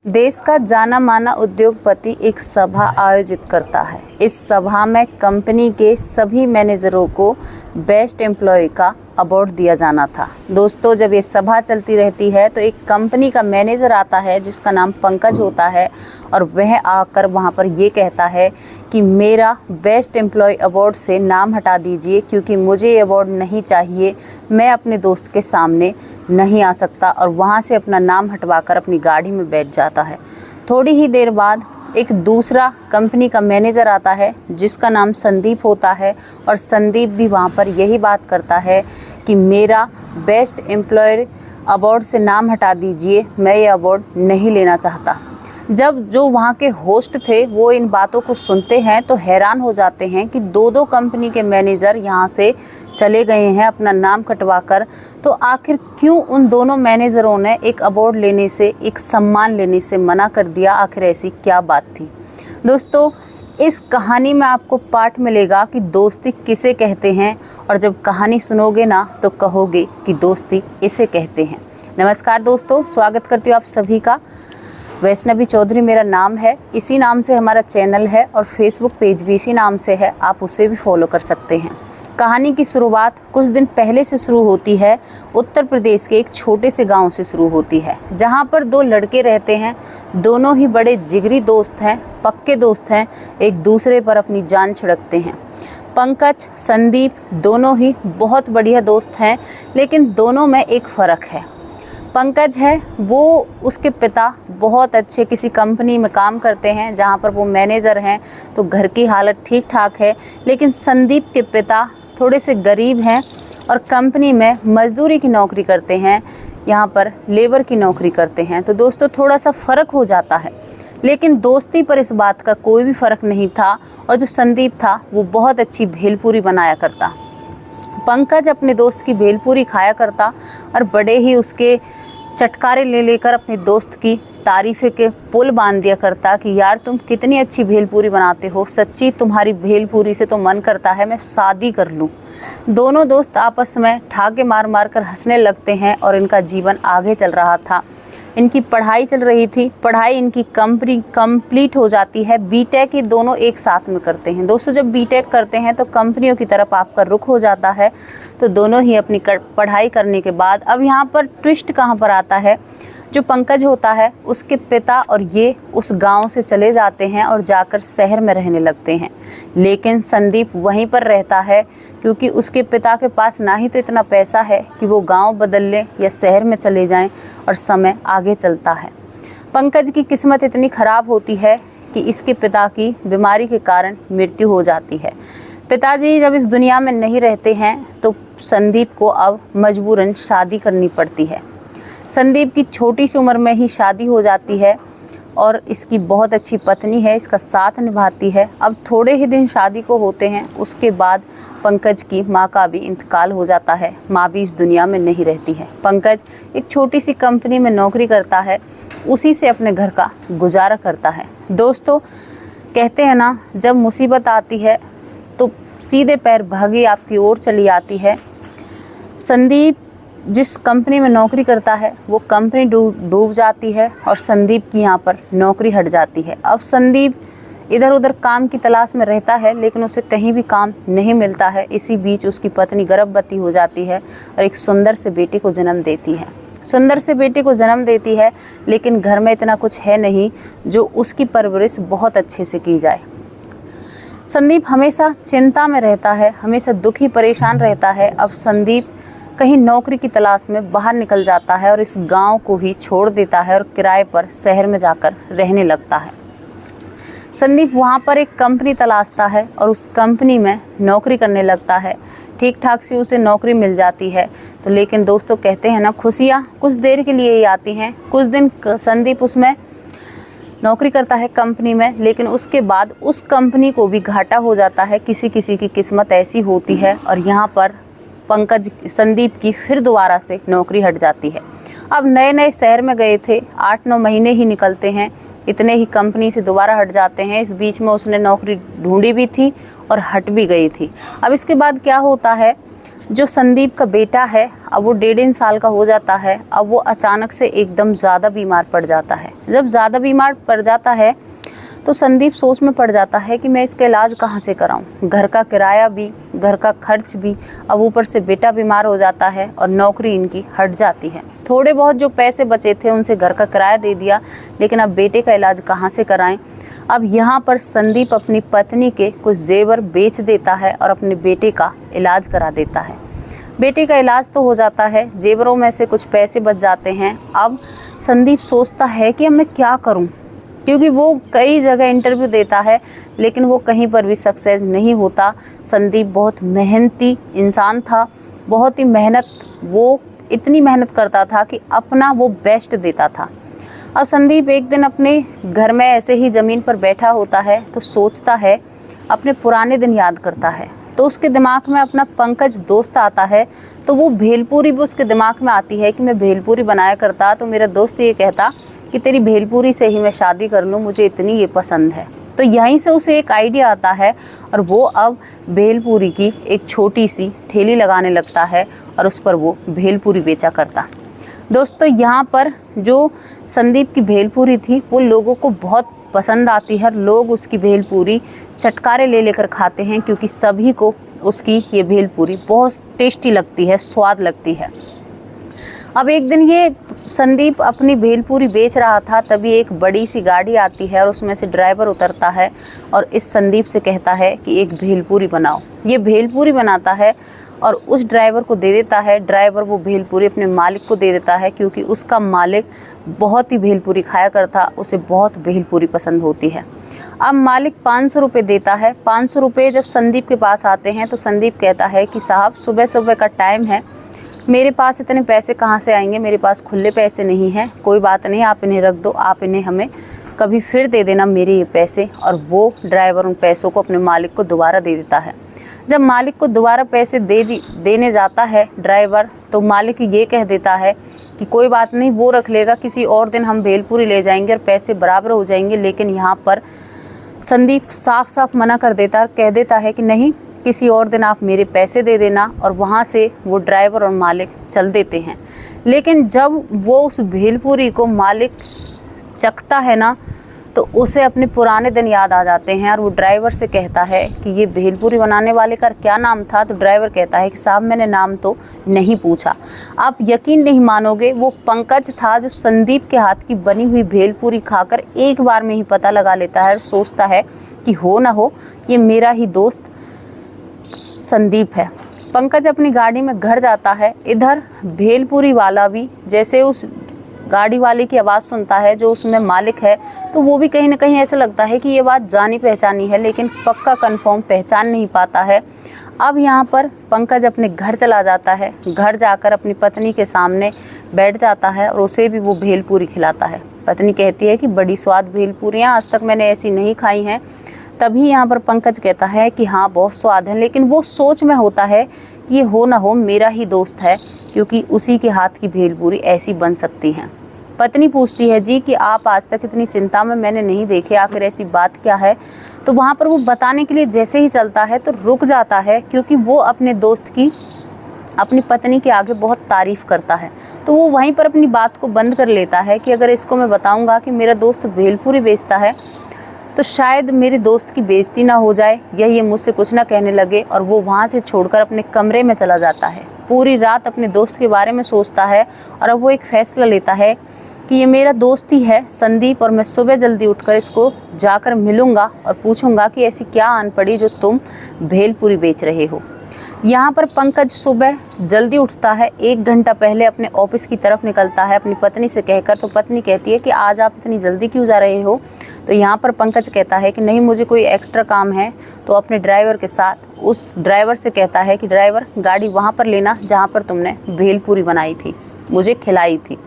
देश का जाना माना उद्योगपति एक सभा आयोजित करता है। इस सभा में कंपनी के सभी मैनेजरों को बेस्ट एम्प्लॉय का अवार्ड दिया जाना था। दोस्तों, जब ये सभा चलती रहती है तो एक कंपनी का मैनेजर आता है जिसका नाम पंकज होता है और वह आकर वहाँ पर ये कहता है कि मेरा बेस्ट एम्प्लॉय अवार्ड से नाम हटा दीजिए क्योंकि मुझे ये अवार्ड नहीं चाहिए, मैं अपने दोस्त के सामने नहीं आ सकता, और वहाँ से अपना नाम हटवाकर अपनी गाड़ी में बैठ जाता है। थोड़ी ही देर बाद एक दूसरा कंपनी का मैनेजर आता है जिसका नाम संदीप होता है और संदीप भी वहाँ पर यही बात करता है कि मेरा बेस्ट एम्प्लॉयर अवार्ड से नाम हटा दीजिए, मैं ये अवार्ड नहीं लेना चाहता। जब जो वहाँ के होस्ट थे वो इन बातों को सुनते हैं तो हैरान हो जाते हैं कि दो कंपनी के मैनेजर यहाँ से चले गए हैं अपना नाम कटवा कर, तो आखिर क्यों उन दोनों मैनेजरों ने एक अवार्ड लेने से, एक सम्मान लेने से मना कर दिया? आखिर ऐसी क्या बात थी? दोस्तों, इस कहानी में आपको पाठ मिलेगा कि दोस्ती किसे कहते हैं, और जब कहानी सुनोगे ना तो कहोगे कि दोस्ती इसे कहते हैं। नमस्कार दोस्तों, स्वागत करती हूँ आप सभी का। वैष्णवी चौधरी मेरा नाम है, इसी नाम से हमारा चैनल है और फेसबुक पेज भी इसी नाम से है, आप उसे भी फॉलो कर सकते हैं। कहानी की शुरुआत कुछ दिन पहले से शुरू होती है। उत्तर प्रदेश के एक छोटे से गांव से शुरू होती है जहां पर दो लड़के रहते हैं। दोनों ही बड़े जिगरी दोस्त हैं, पक्के दोस्त हैं, एक दूसरे पर अपनी जान छिड़कते हैं। पंकज, संदीप दोनों ही बहुत बढ़िया दोस्त हैं, लेकिन दोनों में एक फ़र्क है। पंकज है वो, उसके पिता बहुत अच्छे किसी कंपनी में काम करते हैं जहां पर वो मैनेजर हैं, तो घर की हालत ठीक ठाक है। लेकिन संदीप के पिता थोड़े से गरीब हैं और कंपनी में मजदूरी की नौकरी करते हैं, यहाँ पर लेबर की नौकरी करते हैं। तो दोस्तों, थोड़ा सा फ़र्क हो जाता है, लेकिन दोस्ती पर इस बात का कोई भी फ़र्क नहीं था। और जो संदीप था वो बहुत अच्छी भेलपूरी बनाया करता। पंकज अपने दोस्त की भेलपूरी खाया करता और बड़े ही उसके चटकारे ले लेकर अपने दोस्त की तारीफ़ें के पुल बांध दिया करता कि यार तुम कितनी अच्छी भेलपूरी बनाते हो, सच्ची तुम्हारी भेलपूरी से तो मन करता है मैं शादी कर लूँ। दोनों दोस्त आपस में ठाके मार मार कर हंसने लगते हैं और इनका जीवन आगे चल रहा था। इनकी पढ़ाई चल रही थी, पढ़ाई इनकी कंप्लीट हो जाती है। बीटेक ये दोनों एक साथ में करते हैं। दोस्तों, जब बीटेक करते हैं तो कंपनियों की तरफ आपका रुख हो जाता है, तो दोनों ही अपनी पढ़ाई करने के बाद अब यहाँ पर ट्विस्ट कहाँ पर आता है, जो पंकज होता है उसके पिता और ये उस गांव से चले जाते हैं और जाकर शहर में रहने लगते हैं। लेकिन संदीप वहीं पर रहता है क्योंकि उसके पिता के पास ना ही तो इतना पैसा है कि वो गांव बदल लें या शहर में चले जाएं, और समय आगे चलता है। पंकज की किस्मत इतनी ख़राब होती है कि इसके पिता की बीमारी के कारण मृत्यु हो जाती है। पिताजी जब इस दुनिया में नहीं रहते हैं तो संदीप को अब मजबूरन शादी करनी पड़ती है। संदीप की छोटी सी उम्र में ही शादी हो जाती है और इसकी बहुत अच्छी पत्नी है, इसका साथ निभाती है। अब थोड़े ही दिन शादी को होते हैं, उसके बाद पंकज की माँ का भी इंतकाल हो जाता है। माँ भी इस दुनिया में नहीं रहती है। पंकज एक छोटी सी कंपनी में नौकरी करता है, उसी से अपने घर का गुजारा करता है। दोस्तों, कहते हैं ना, जब मुसीबत आती है तो सीधे पैर भागी आपकी ओर चली आती है। संदीप जिस कंपनी में नौकरी करता है वो कंपनी डूब जाती है और संदीप की यहाँ पर नौकरी हट जाती है। अब संदीप इधर उधर काम की तलाश में रहता है, लेकिन उसे कहीं भी काम नहीं मिलता है। इसी बीच उसकी पत्नी गर्भवती हो जाती है और एक सुंदर से बेटे को जन्म देती है। सुंदर से बेटे को जन्म देती है, लेकिन घर में इतना कुछ है नहीं जो उसकी परवरिश बहुत अच्छे से की जाए। संदीप हमेशा चिंता में रहता है, हमेशा दुखी परेशान रहता है। अब संदीप कहीं नौकरी की तलाश में बाहर निकल जाता है और इस गांव को ही छोड़ देता है और किराए पर शहर में जाकर रहने लगता है। संदीप वहां पर एक कंपनी तलाशता है और उस कंपनी में नौकरी करने लगता है। ठीक ठाक से उसे नौकरी मिल जाती है। तो लेकिन दोस्तों, कहते हैं ना, खुशियाँ कुछ देर के लिए ही आती हैं। कुछ दिन संदीप उसमें नौकरी करता है कंपनी में, लेकिन उसके बाद उस कंपनी को भी घाटा हो जाता है। किसी किसी की किस्मत ऐसी होती है और यहाँ पर संदीप की फिर दोबारा से नौकरी हट जाती है। अब नए नए शहर में गए थे, 8-9 महीने ही निकलते हैं, इतने ही कंपनी से दोबारा हट जाते हैं। इस बीच में उसने नौकरी ढूंढी भी थी और हट भी गई थी। अब इसके बाद क्या होता है, जो संदीप का बेटा है, अब वो 1.5 साल का हो जाता है। अब वो अचानक से एकदम ज़्यादा बीमार पड़ जाता है। जब ज़्यादा बीमार पड़ जाता है तो संदीप सोच में पड़ जाता है कि मैं इसका इलाज कहाँ से कराऊं। घर का किराया भी, घर का खर्च भी, अब ऊपर से बेटा बीमार हो जाता है और नौकरी इनकी हट जाती है। थोड़े बहुत जो पैसे बचे थे उनसे घर का किराया दे दिया, लेकिन अब बेटे का इलाज कहाँ से कराएं। अब यहाँ पर संदीप अपनी पत्नी के कुछ जेवर बेच देता है और अपने बेटे का इलाज करा देता है। बेटे का इलाज तो हो जाता है, जेवरों में से कुछ पैसे बच जाते हैं। अब संदीप सोचता है कि अब मैं क्या करूं, क्योंकि वो कई जगह इंटरव्यू देता है लेकिन वो कहीं पर भी सक्सेस नहीं होता। संदीप बहुत मेहनती इंसान था, बहुत ही वो इतनी मेहनत करता था कि अपना वो बेस्ट देता था। अब संदीप एक दिन अपने घर में ऐसे ही ज़मीन पर बैठा होता है तो सोचता है, अपने पुराने दिन याद करता है। तो उसके दिमाग में अपना पंकज दोस्त आता है, तो वो भेलपूरी भी उसके दिमाग में आती है कि मैं भेलपूरी बनाया करता तो मेरा दोस्त ये कहता कि तेरी भेलपूरी से ही मैं शादी कर लूँ, मुझे इतनी ये पसंद है। तो यहीं से उसे एक आइडिया आता है और वो अब भेलपूरी की एक छोटी सी ठेली लगाने लगता है और उस पर वो भेलपूरी बेचा करता। दोस्तों, यहाँ पर जो संदीप की भेलपूरी थी वो लोगों को बहुत पसंद आती है। लोग उसकी भेलपूरी चटकारे ले लेकर खाते हैं, क्योंकि सभी को उसकी ये भेलपूरी बहुत टेस्टी लगती है, स्वाद लगती है। अब एक दिन ये संदीप अपनी भेलपूरी बेच रहा था, तभी एक बड़ी सी गाड़ी आती है और उसमें से ड्राइवर उतरता है और इस संदीप से कहता है कि एक भेलपूरी बनाओ। ये भेलपूरी बनाता है और उस ड्राइवर को दे देता है। ड्राइवर वो भेलपूरी अपने मालिक को दे देता है, क्योंकि उसका मालिक बहुत ही भेलपूरी खाया करता, उसे बहुत भेलपूरी पसंद होती है। अब मालिक 500 रुपये देता है। 500 रुपये जब संदीप के पास आते हैं तो संदीप कहता है कि साहब, सुबह सुबह का टाइम है, मेरे पास इतने पैसे कहाँ से आएंगे, मेरे पास खुले पैसे नहीं हैं। कोई बात नहीं, आप इन्हें रख दो, आप इन्हें हमें कभी फिर दे देना मेरे ये पैसे। और वो ड्राइवर उन पैसों को अपने मालिक को दोबारा दे देता है। जब मालिक को दोबारा पैसे देने जाता है ड्राइवर, तो मालिक ये कह देता है कि कोई बात नहीं, वो रख लेगा, किसी और दिन हम भेलपूरी ले जाएंगे और पैसे बराबर हो जाएंगे। लेकिन यहाँ पर संदीप साफ साफ मना कर देता है, कह देता है कि नहीं, किसी और दिन आप मेरे पैसे दे देना। और वहाँ से वो ड्राइवर और मालिक चल देते हैं। लेकिन जब वो उस भेलपूरी को मालिक चखता है ना, तो उसे अपने पुराने दिन याद आ जाते हैं और वो ड्राइवर से कहता है कि ये भेलपूरी बनाने वाले का क्या नाम था। तो ड्राइवर कहता है कि साहब, मैंने नाम तो नहीं पूछा। आप यकीन नहीं मानोगे, वो पंकज था जो संदीप के हाथ की बनी हुई भेलपूरी खाकर एक बार में ही पता लगा लेता है और सोचता है कि हो ना हो ये मेरा ही दोस्त संदीप है। पंकज अपनी गाड़ी में घर जाता है। इधर भेलपूरी वाला भी जैसे उस गाड़ी वाले की आवाज़ सुनता है जो उसमें मालिक है, तो वो भी कहीं ना कहीं ऐसा लगता है कि ये बात जानी पहचानी है, लेकिन पक्का कंफर्म पहचान नहीं पाता है। अब यहाँ पर पंकज अपने घर चला जाता है। घर जाकर अपनी पत्नी के सामने बैठ जाता है और उसे भी वो भेलपूरी खिलाता है। पत्नी कहती है कि बड़ी स्वाद भेलपूरियाँ, आज तक मैंने ऐसी नहीं खाई हैं। तभी यहाँ पर पंकज कहता है कि हाँ, बहुत स्वाद है। लेकिन वो सोच में होता है कि ये हो ना हो मेरा ही दोस्त है, क्योंकि उसी के हाथ की भेलपूरी ऐसी बन सकती है। पत्नी पूछती है, जी कि आप आज तक इतनी चिंता में मैंने नहीं देखे, आखिर ऐसी बात क्या है। तो वहाँ पर वो बताने के लिए जैसे ही चलता है तो रुक जाता है, क्योंकि वो अपने दोस्त की अपनी पत्नी के आगे बहुत तारीफ़ करता है। तो वो वहीं पर अपनी बात को बंद कर लेता है कि अगर इसको मैं बताऊँगा कि मेरा दोस्त भेलपूरी बेचता है तो शायद मेरे दोस्त की बेइज्जती ना हो जाए या ये मुझसे कुछ ना कहने लगे। और वो वहाँ से छोड़कर अपने कमरे में चला जाता है। पूरी रात अपने दोस्त के बारे में सोचता है और अब वो एक फ़ैसला लेता है कि ये मेरा दोस्त ही है संदीप, और मैं सुबह जल्दी उठकर इसको जाकर मिलूँगा और पूछूँगा कि ऐसी क्या आन पड़ी जो तुम भेलपूरी बेच रहे हो। यहाँ पर पंकज सुबह जल्दी उठता है, 1 घंटा पहले अपने ऑफिस की तरफ निकलता है अपनी पत्नी से कहकर। तो पत्नी कहती है कि आज आप इतनी जल्दी क्यों जा रहे हो। तो यहाँ पर पंकज कहता है कि नहीं, मुझे कोई एक्स्ट्रा काम है। तो अपने ड्राइवर के साथ उस ड्राइवर से कहता है कि ड्राइवर, गाड़ी वहाँ पर लेना जहाँ पर तुमने भेलपूरी बनाई थी, मुझे खिलाई थी।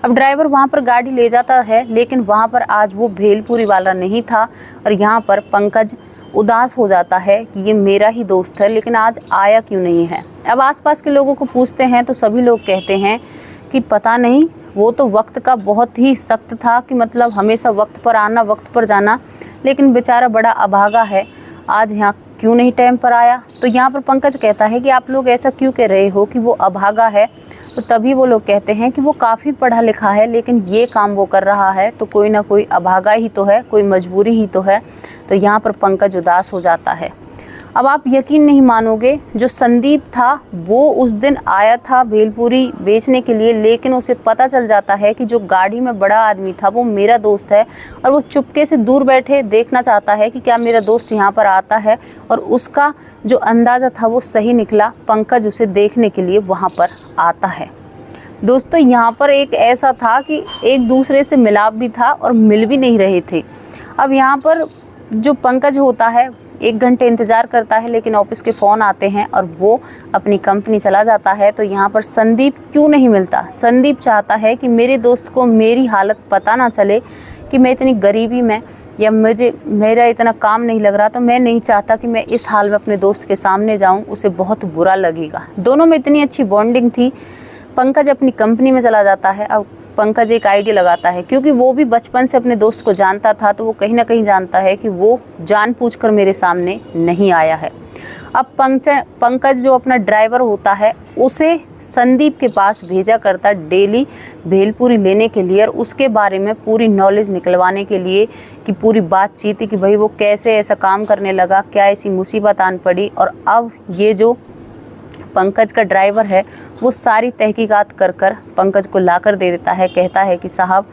अब ड्राइवर वहाँ पर गाड़ी ले जाता है, लेकिन वहाँ पर आज वो भेलपूरी वाला नहीं था। और यहाँ पर पंकज उदास हो जाता है कि ये मेरा ही दोस्त है, लेकिन आज आया क्यों नहीं है। अब आसपास के लोगों को पूछते हैं तो सभी लोग कहते हैं कि पता नहीं, वो तो वक्त का बहुत ही सख्त था, कि मतलब हमेशा वक्त पर आना, वक्त पर जाना। लेकिन बेचारा बड़ा अभागा है, आज यहाँ क्यों नहीं टाइम पर आया। तो यहाँ पर पंकज कहता है कि आप लोग ऐसा क्यों कह रहे हो कि वो अभागा है। तो तभी वो लोग कहते हैं कि वो काफ़ी पढ़ा लिखा है लेकिन ये काम वो कर रहा है तो कोई ना कोई अभागा ही तो है, कोई मजबूरी ही तो है। तो यहाँ पर पंकज उदास हो जाता है। अब आप यकीन नहीं मानोगे, जो संदीप था वो उस दिन आया था भेलपूरी बेचने के लिए, लेकिन उसे पता चल जाता है कि जो गाड़ी में बड़ा आदमी था वो मेरा दोस्त है और वो चुपके से दूर बैठे देखना चाहता है कि क्या मेरा दोस्त यहाँ पर आता है। और उसका जो अंदाज़ा था वो सही निकला, पंकज उसे देखने के लिए वहाँ पर आता है। दोस्तों यहाँ पर एक ऐसा था कि एक दूसरे से मिलाप भी था और मिल भी नहीं रहे थे। अब यहाँ पर जो पंकज होता है 1 घंटे इंतज़ार करता है लेकिन ऑफिस के फ़ोन आते हैं और वो अपनी कंपनी चला जाता है। तो यहाँ पर संदीप क्यों नहीं मिलता। संदीप चाहता है कि मेरे दोस्त को मेरी हालत पता ना चले कि मैं इतनी गरीबी में या मेरा इतना काम नहीं लग रहा। तो मैं नहीं चाहता कि मैं इस हाल में अपने दोस्त के सामने जाऊँ, उसे बहुत बुरा लगेगा। दोनों में इतनी अच्छी बॉन्डिंग थी। पंकज अपनी कंपनी में चला जाता है। अब पंकज एक आइडिया लगाता है, क्योंकि वो भी बचपन से अपने दोस्त को जानता था तो वो कहीं ना कहीं जानता है कि वो जानबूझकर मेरे सामने नहीं आया है। अब पंकज जो अपना ड्राइवर होता है उसे संदीप के पास भेजा करता डेली भेलपूरी लेने के लिए और उसके बारे में पूरी नॉलेज निकलवाने के लिए कि पूरी बातचीत कि भाई वो कैसे ऐसा काम करने लगा, क्या ऐसी मुसीबत आन पड़ी। और अब ये जो पंकज का ड्राइवर है वो सारी तहकीकात कर पंकज को लाकर दे देता है। कहता है कि साहब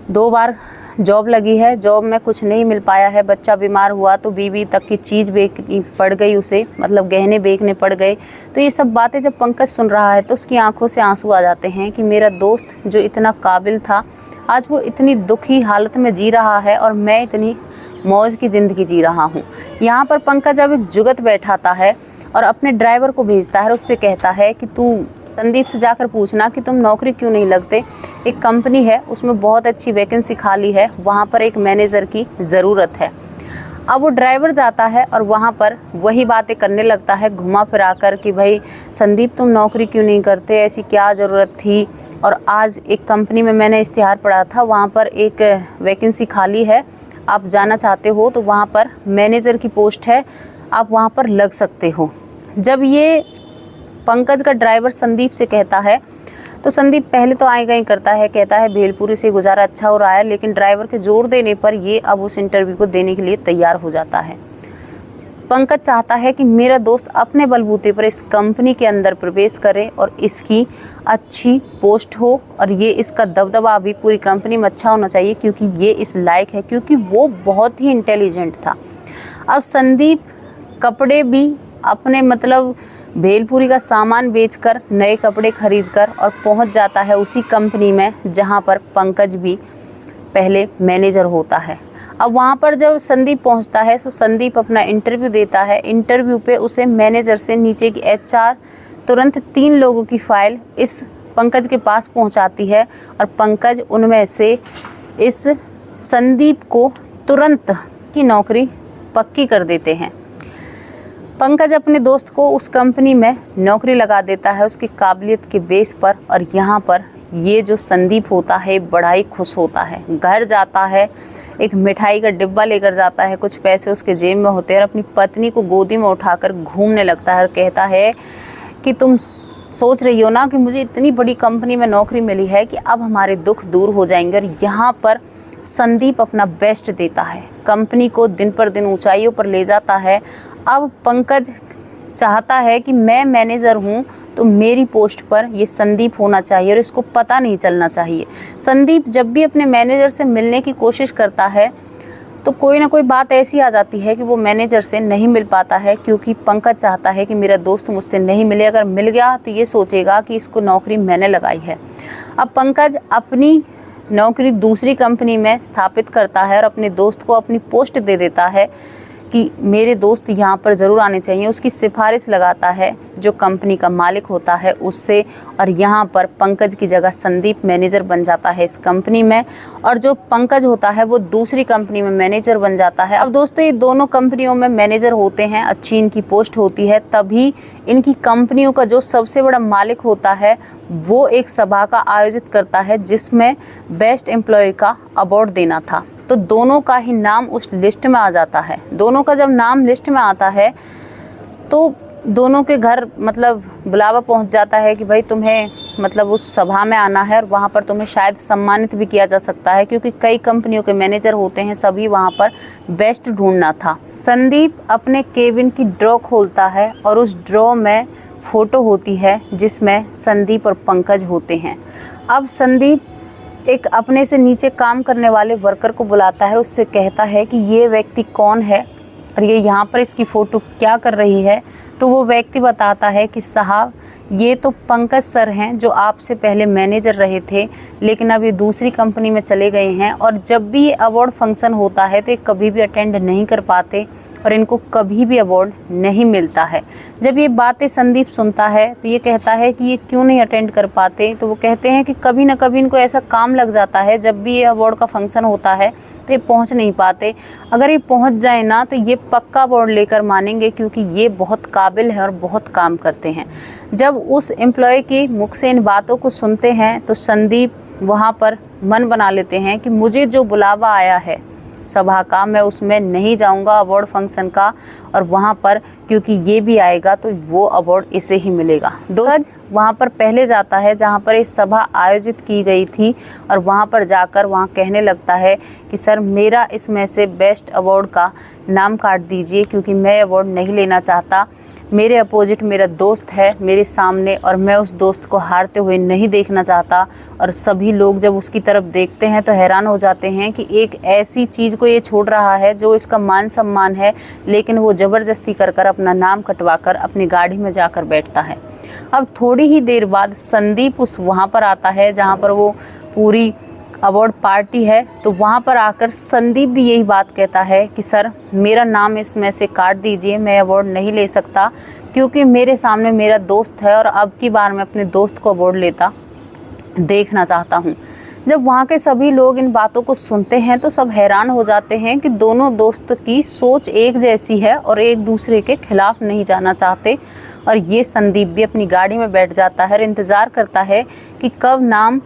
2 बार जॉब लगी है, जॉब में कुछ नहीं मिल पाया है, बच्चा बीमार हुआ तो बीवी तक की चीज़ बेचनी पड़ गई उसे, मतलब गहने बेचने पड़ गए। तो ये सब बातें जब पंकज सुन रहा है तो उसकी आंखों से आंसू आ जाते हैं कि मेरा दोस्त जो इतना काबिल था आज वो इतनी दुखी हालत में जी रहा है और मैं इतनी मौज की ज़िंदगी जी रहा हूँ। यहाँ पर पंकज अब एक जुगत बैठाता है और अपने ड्राइवर को भेजता है और उससे कहता है कि तू संदीप से जाकर पूछना कि तुम नौकरी क्यों नहीं लगते। एक कंपनी है उसमें बहुत अच्छी वैकेंसी खाली है, वहाँ पर एक मैनेजर की ज़रूरत है। अब वो ड्राइवर जाता है और वहाँ पर वही बातें करने लगता है घुमा फिरा कर कि भाई संदीप तुम नौकरी क्यों नहीं करते, ऐसी क्या ज़रूरत थी। और आज एक कंपनी में मैंने इश्तिहार पढ़ा था, वहाँ पर एक वैकेंसी खाली है, आप जाना चाहते हो तो वहाँ पर मैनेजर की पोस्ट है, आप वहाँ पर लग सकते हो। जब ये पंकज का ड्राइवर संदीप से कहता है तो संदीप पहले तो आएगा ही करता है, कहता है भेलपूरी से गुजारा अच्छा हो रहा है, लेकिन ड्राइवर के जोर देने पर ये अब उस इंटरव्यू को देने के लिए तैयार हो जाता है। पंकज चाहता है कि मेरा दोस्त अपने बलबूते पर इस कंपनी के अंदर प्रवेश करे और इसकी अच्छी पोस्ट हो और ये इसका दबदबा भी पूरी कंपनी में अच्छा होना चाहिए क्योंकि ये इस लायक है, क्योंकि वो बहुत ही इंटेलिजेंट था। अब संदीप कपड़े भी अपने मतलब भेलपूरी का सामान बेचकर नए कपड़े खरीदकर और पहुंच जाता है उसी कंपनी में जहां पर पंकज भी पहले मैनेजर होता है। अब वहां पर जब संदीप पहुंचता है तो संदीप अपना इंटरव्यू देता है। इंटरव्यू पे उसे मैनेजर से नीचे की HR तुरंत 3 लोगों की फाइल इस पंकज के पास पहुंचाती है और पंकज उनमें से इस संदीप को तुरंत की नौकरी पक्की कर देते हैं। पंकज अपने दोस्त को उस कंपनी में नौकरी लगा देता है उसकी काबिलियत के बेस पर। और यहाँ पर ये जो संदीप होता है बड़ा ही खुश होता है, घर जाता है, एक मिठाई का डिब्बा लेकर जाता है, कुछ पैसे उसके जेब में होते हैं और अपनी पत्नी को गोदी में उठाकर घूमने लगता है और कहता है कि तुम सोच रही हो ना कि मुझे इतनी बड़ी कंपनी में नौकरी मिली है कि अब हमारे दुख दूर हो जाएंगे। और यहाँ पर संदीप अपना बेस्ट देता है, कंपनी को दिन पर दिन ऊंचाइयों पर ले जाता है। अब पंकज चाहता है कि मैं मैनेजर हूँ तो मेरी पोस्ट पर ये संदीप होना चाहिए और इसको पता नहीं चलना चाहिए। संदीप जब भी अपने मैनेजर से मिलने की कोशिश करता है तो कोई ना कोई बात ऐसी आ जाती है कि वो मैनेजर से नहीं मिल पाता है, क्योंकि पंकज चाहता है कि मेरा दोस्त मुझसे नहीं मिले, अगर मिल गया तो ये सोचेगा कि इसको नौकरी मैंने लगाई है। अब पंकज अपनी नौकरी दूसरी कंपनी में स्थापित करता है और अपने दोस्त को अपनी पोस्ट दे देता है कि मेरे दोस्त यहाँ पर ज़रूर आने चाहिए। उसकी सिफारिश लगाता है जो कंपनी का मालिक होता है उससे, और यहाँ पर पंकज की जगह संदीप मैनेजर बन जाता है इस कंपनी में और जो पंकज होता है वो दूसरी कंपनी में मैनेजर बन जाता है। अब दोस्तों ये दोनों कंपनियों में मैनेजर होते हैं, अच्छी इनकी पोस्ट होती है, तभी इनकी कंपनियों का जो सबसे बड़ा मालिक होता है वो एक सभा का आयोजित करता है जिसमें बेस्ट एम्प्लॉय का अवार्ड देना था। तो दोनों का ही नाम उस लिस्ट में आ जाता है। दोनों का जब नाम लिस्ट में आता है तो दोनों के घर मतलब बुलावा पहुंच जाता है कि भाई तुम्हें मतलब उस सभा में आना है और वहाँ पर तुम्हें शायद सम्मानित भी किया जा सकता है, क्योंकि कई कंपनियों के मैनेजर होते हैं, सभी वहाँ पर बेस्ट ढूंढना था। संदीप अपने केबिन की ड्रॉ खोलता है और उस ड्रॉ में फ़ोटो होती है जिसमें संदीप और पंकज होते हैं। अब संदीप एक अपने से नीचे काम करने वाले वर्कर को बुलाता है, उससे कहता है कि ये व्यक्ति कौन है और ये यहाँ पर इसकी फ़ोटो क्या कर रही है। तो वो व्यक्ति बताता है कि साहब ये तो पंकज सर हैं जो आपसे पहले मैनेजर रहे थे, लेकिन अब ये दूसरी कंपनी में चले गए हैं और जब भी ये अवार्ड फंक्शन होता है तो ये कभी भी अटेंड नहीं कर पाते और इनको कभी भी अवार्ड नहीं मिलता है। जब ये बातें संदीप सुनता है तो ये कहता है कि ये क्यों नहीं अटेंड कर पाते। तो वो कहते हैं कि कभी ना कभी इनको ऐसा काम लग जाता है, जब भी ये अवार्ड का फंक्शन होता है तो ये पहुंच नहीं पाते। अगर ये पहुंच जाए ना तो ये पक्का अवार्ड लेकर मानेंगे, क्योंकि ये बहुत काबिल है और बहुत काम करते हैं। जब उस एम्प्लॉय के मुख से इन बातों को सुनते हैं तो संदीप वहाँ पर मन बना लेते हैं कि मुझे जो बुलावा आया है सभा का, मैं उसमें नहीं जाऊंगा अवार्ड फंक्शन का, और वहाँ पर क्योंकि ये भी आएगा तो वो अवार्ड इसे ही मिलेगा। दोस्त वहाँ पर पहले जाता है जहाँ पर ये सभा आयोजित की गई थी और वहाँ पर जाकर वहाँ कहने लगता है कि सर मेरा इसमें से बेस्ट अवार्ड का नाम काट दीजिए, क्योंकि मैं अवार्ड नहीं लेना चाहता। मेरे अपोजिट मेरा दोस्त है मेरे सामने और मैं उस दोस्त को हारते हुए नहीं देखना चाहता। और सभी लोग जब उसकी तरफ देखते हैं तो हैरान हो जाते हैं कि एक ऐसी चीज़ को ये छोड़ रहा है जो इसका मान सम्मान है, लेकिन वो ज़बरदस्ती कर कर अपना नाम कटवा कर अपनी गाड़ी में जाकर बैठता है। अब थोड़ी ही देर बाद संदीप वहाँ पर आता है जहाँ पर वो पूरी अवार्ड पार्टी है। तो वहाँ पर आकर संदीप भी यही बात कहता है कि सर मेरा नाम इसमें से काट दीजिए, मैं अवार्ड नहीं ले सकता, क्योंकि मेरे सामने मेरा दोस्त है और अब की बार मैं अपने दोस्त को अवार्ड लेता देखना चाहता हूँ। जब वहाँ के सभी लोग इन बातों को सुनते हैं तो सब हैरान हो जाते हैं कि दोनों दोस्त की सोच एक जैसी है और एक दूसरे के खिलाफ नहीं जाना चाहते। और ये संदीप भी अपनी गाड़ी में बैठ जाता है और इंतज़ार करता है कि कब नाम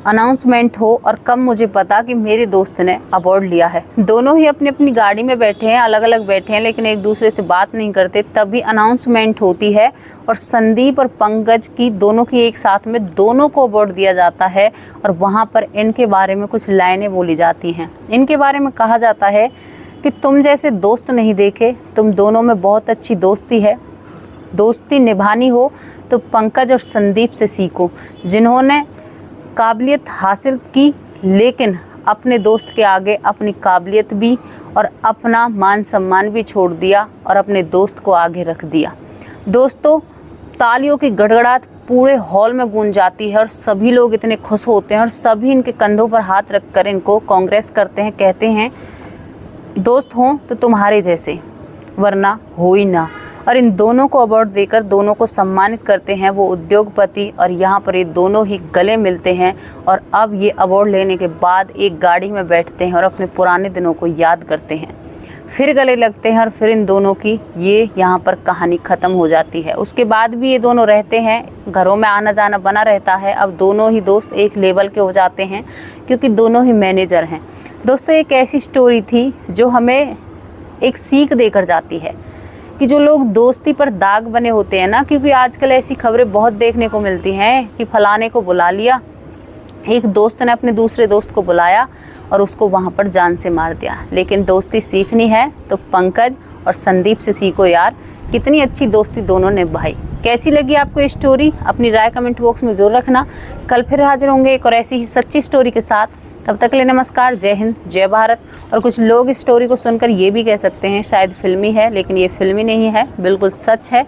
अनाउंसमेंट हो और कब मुझे पता कि मेरे दोस्त ने अवार्ड लिया है। दोनों ही अपनी अपनी गाड़ी में बैठे हैं, अलग अलग बैठे हैं, लेकिन एक दूसरे से बात नहीं करते। तभी अनाउंसमेंट होती है और संदीप और पंकज की दोनों की एक साथ में दोनों को अवार्ड दिया जाता है। और वहाँ पर इनके बारे में कुछ लाइनें बोली जाती हैं। इनके बारे में कहा जाता है कि तुम जैसे दोस्त नहीं देखे, तुम दोनों में बहुत अच्छी दोस्ती है, दोस्ती निभानी हो तो पंकज और संदीप से सीखो, जिन्होंने काबिलियत हासिल की लेकिन अपने दोस्त के आगे अपनी काबिलियत भी और अपना मान सम्मान भी छोड़ दिया और अपने दोस्त को आगे रख दिया। दोस्तों तालियों की गड़गड़ाहट पूरे हॉल में गूंज जाती है और सभी लोग इतने खुश होते हैं और सभी इनके कंधों पर हाथ रखकर इनको कांग्रेस करते हैं, कहते हैं दोस्त हों तो तुम्हारे जैसे, वरना हो ही ना। और इन दोनों को अवार्ड देकर दोनों को सम्मानित करते हैं वो उद्योगपति। और यहाँ पर ये दोनों ही गले मिलते हैं और अब ये अवार्ड लेने के बाद एक गाड़ी में बैठते हैं और अपने पुराने दिनों को याद करते हैं, फिर गले लगते हैं और फिर इन दोनों की ये यहाँ पर कहानी ख़त्म हो जाती है। उसके बाद भी ये दोनों रहते हैं, घरों में आना जाना बना रहता है। अब दोनों ही दोस्त एक लेवल के हो जाते हैं क्योंकि दोनों ही मैनेजर हैं। दोस्तों एक ऐसी स्टोरी थी जो हमें एक सीख देकर जाती है कि जो लोग दोस्ती पर दाग बने होते हैं ना, क्योंकि आजकल ऐसी खबरें बहुत देखने को मिलती हैं कि फलाने को बुला लिया, एक दोस्त ने अपने दूसरे दोस्त को बुलाया और उसको वहाँ पर जान से मार दिया। लेकिन दोस्ती सीखनी है तो पंकज और संदीप से सीखो यार, कितनी अच्छी दोस्ती दोनों ने निभाई। कैसी लगी आपको ये स्टोरी? अपनी राय कमेंट बॉक्स में ज़रूर रखना। कल फिर हाजिर होंगे एक और ऐसी ही सच्ची स्टोरी के साथ। तब तक के लिए नमस्कार, जय हिंद, जय भारत। और कुछ लोग इस स्टोरी को सुनकर ये भी कह सकते हैं शायद फिल्मी है, लेकिन ये फिल्मी नहीं है, बिल्कुल सच है,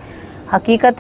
हकीकत है।